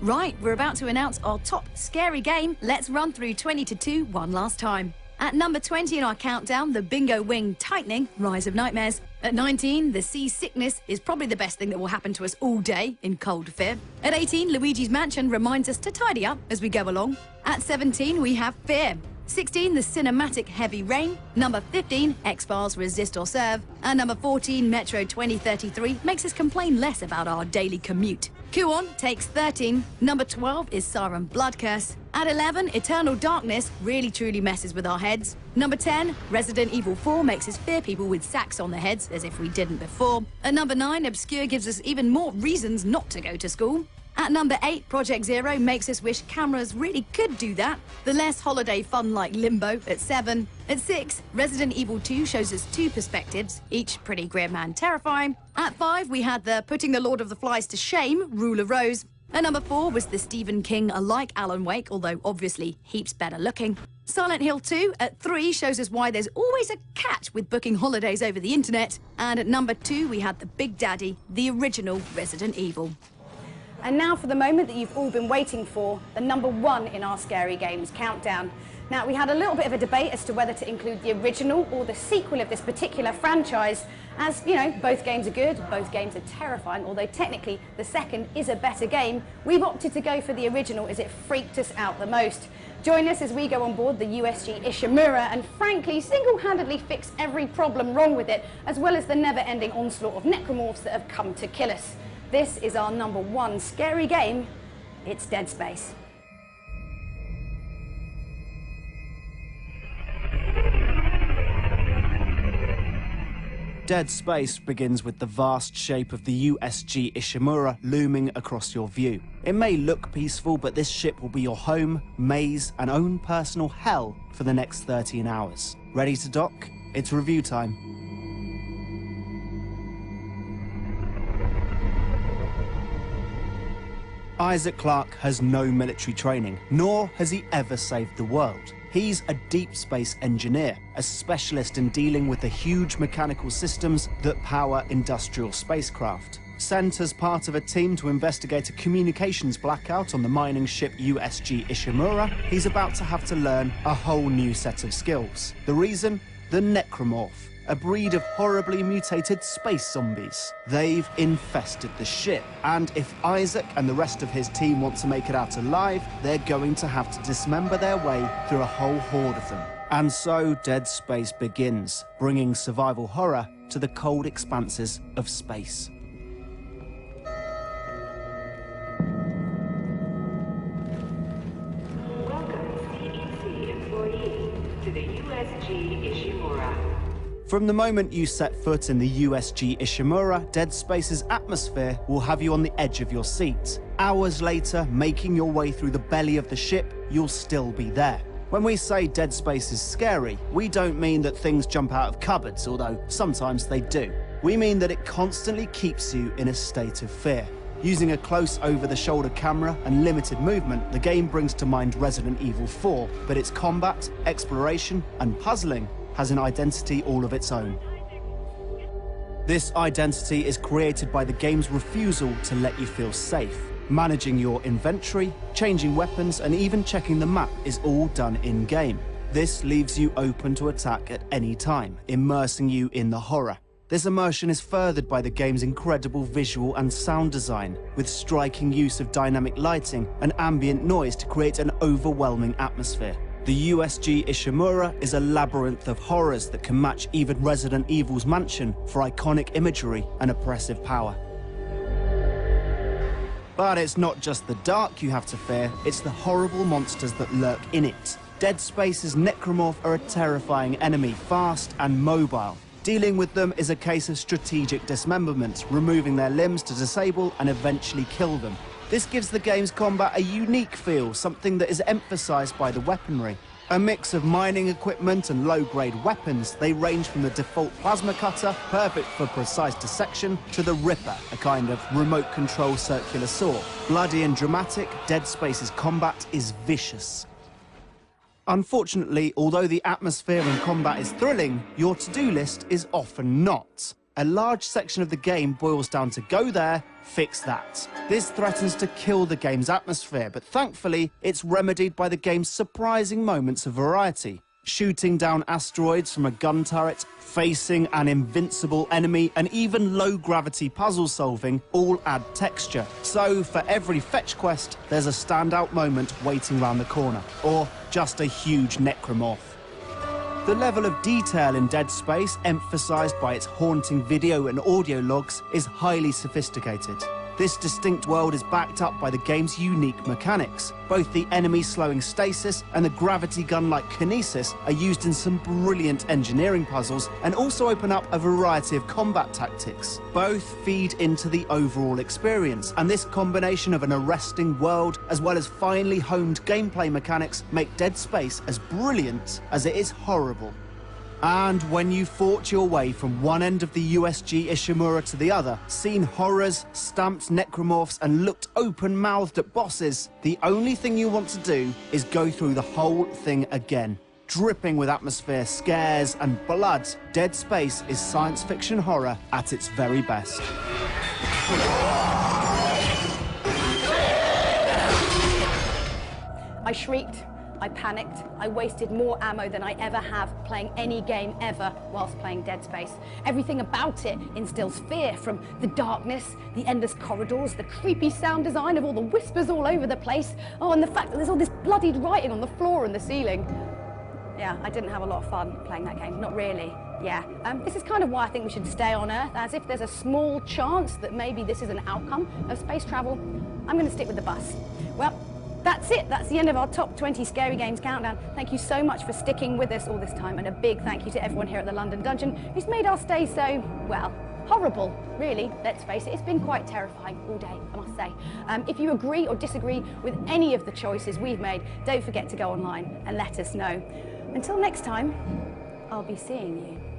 Right, we're about to announce our top scary game. Let's run through 20 to 2 one last time. At number 20 in our countdown, the Bingo Wing Tightening, Rise of Nightmares. At 19, the Sea Sickness is probably the best thing that will happen to us all day in Cold Fear. At 18, Luigi's Mansion reminds us to tidy up as we go along. At 17, we have Fear. 16, the Cinematic Heavy Rain. Number 15, X-Files Resist or Serve. And number 14, Metro 2033 makes us complain less about our daily commute. Kuon takes 13. Number 12 is Siren Blood Curse. At 11, Eternal Darkness really truly messes with our heads. Number 10, Resident Evil 4 makes us fear people with sacks on their heads, as if we didn't before. At number 9, Obscure gives us even more reasons not to go to school. At number 8, Project Zero makes us wish cameras really could do that. The less holiday fun like Limbo at 7. At 6, Resident Evil 2 shows us two perspectives, each pretty grim and terrifying. At 5, we had the Putting the Lord of the Flies to Shame rule arose. At number 4 was the Stephen King-alike Alan Wake, although obviously heaps better looking. Silent Hill 2 at 3 shows us why there's always a catch with booking holidays over the internet. And at number 2, we had the Big Daddy, the original Resident Evil. And now for the moment that you've all been waiting for, the number 1 in our Scary Games countdown. Now, we had a little bit of a debate as to whether to include the original or the sequel of this particular franchise, as, you know, both games are good, both games are terrifying, although technically the second is a better game. We've opted to go for the original as it freaked us out the most. Join us as we go on board the USG Ishimura and frankly single-handedly fix every problem wrong with it, as well as the never-ending onslaught of necromorphs that have come to kill us. This is our number 1 scary game. It's Dead Space. Dead Space begins with the vast shape of the USG Ishimura looming across your view. It may look peaceful, but this ship will be your home, maze, and own personal hell for the next 13 hours. Ready to dock? It's review time. Isaac Clarke has no military training, nor has he ever saved the world. He's a deep space engineer, a specialist in dealing with the huge mechanical systems that power industrial spacecraft. Sent as part of a team to investigate a communications blackout on the mining ship USG Ishimura, he's about to have to learn a whole new set of skills. The reason? The necromorph, a breed of horribly mutated space zombies. They've infested the ship, and if Isaac and the rest of his team want to make it out alive, they're going to have to dismember their way through a whole horde of them. And so Dead Space begins, bringing survival horror to the cold expanses of space. From the moment you set foot in the USG Ishimura, Dead Space's atmosphere will have you on the edge of your seat. Hours later, making your way through the belly of the ship, you'll still be there. When we say Dead Space is scary, we don't mean that things jump out of cupboards, although sometimes they do. We mean that it constantly keeps you in a state of fear. Using a close over-the-shoulder camera and limited movement, the game brings to mind Resident Evil 4, but its combat, exploration, and puzzling has an identity all of its own. This identity is created by the game's refusal to let you feel safe. Managing your inventory, changing weapons, and even checking the map is all done in-game. This leaves you open to attack at any time, immersing you in the horror. This immersion is furthered by the game's incredible visual and sound design, with striking use of dynamic lighting and ambient noise to create an overwhelming atmosphere. The USG Ishimura is a labyrinth of horrors that can match even Resident Evil's mansion for iconic imagery and oppressive power. But it's not just the dark you have to fear, it's the horrible monsters that lurk in it. Dead Space's necromorph are a terrifying enemy, fast and mobile. Dealing with them is a case of strategic dismemberment, removing their limbs to disable and eventually kill them. This gives the game's combat a unique feel, something that is emphasized by the weaponry. A mix of mining equipment and low-grade weapons, they range from the default plasma cutter, perfect for precise dissection, to the Ripper, a kind of remote-control circular saw. Bloody and dramatic, Dead Space's combat is vicious. Unfortunately, although the atmosphere and combat is thrilling, your to-do list is often not. a large section of the game boils down to go there, fix that. This threatens to kill the game's atmosphere, but thankfully, it's remedied by the game's surprising moments of variety. Shooting down asteroids from a gun turret, facing an invincible enemy, and even low-gravity puzzle solving all add texture. So, for every fetch quest, there's a standout moment waiting round the corner, or just a huge necromorph. The level of detail in Dead Space, emphasised by its haunting video and audio logs, is highly sophisticated. This distinct world is backed up by the game's unique mechanics. Both the enemy slowing stasis and the gravity gun-like kinesis are used in some brilliant engineering puzzles and also open up a variety of combat tactics. Both feed into the overall experience, and this combination of an arresting world as well as finely honed gameplay mechanics make Dead Space as brilliant as it is horrible. And when you fought your way from one end of the USG Ishimura to the other, seen horrors, stamped necromorphs, and looked open-mouthed at bosses, the only thing you want to do is go through the whole thing again. Dripping with atmosphere, scares, and blood, Dead Space is science fiction horror at its very best. I shrieked. I panicked. I wasted more ammo than I ever have playing any game ever whilst playing Dead Space. Everything about it instills fear, from the darkness, the endless corridors, the creepy sound design of all the whispers all over the place. Oh, and the fact that there's all this bloodied writing on the floor and the ceiling. Yeah, I didn't have a lot of fun playing that game. Not really. Yeah. This is kind of why I think we should stay on Earth, as if there's a small chance that maybe this is an outcome of space travel. I'm going to stick with the bus. Well, that's it. That's the end of our top 20 Scary Games countdown. Thank you so much for sticking with us all this time, and a big thank you to everyone here at the London Dungeon who's made our stay so, well, horrible, really. Let's face it, it's been quite terrifying all day, I must say. If you agree or disagree with any of the choices we've made, don't forget to go online and let us know. Until next time, I'll be seeing you.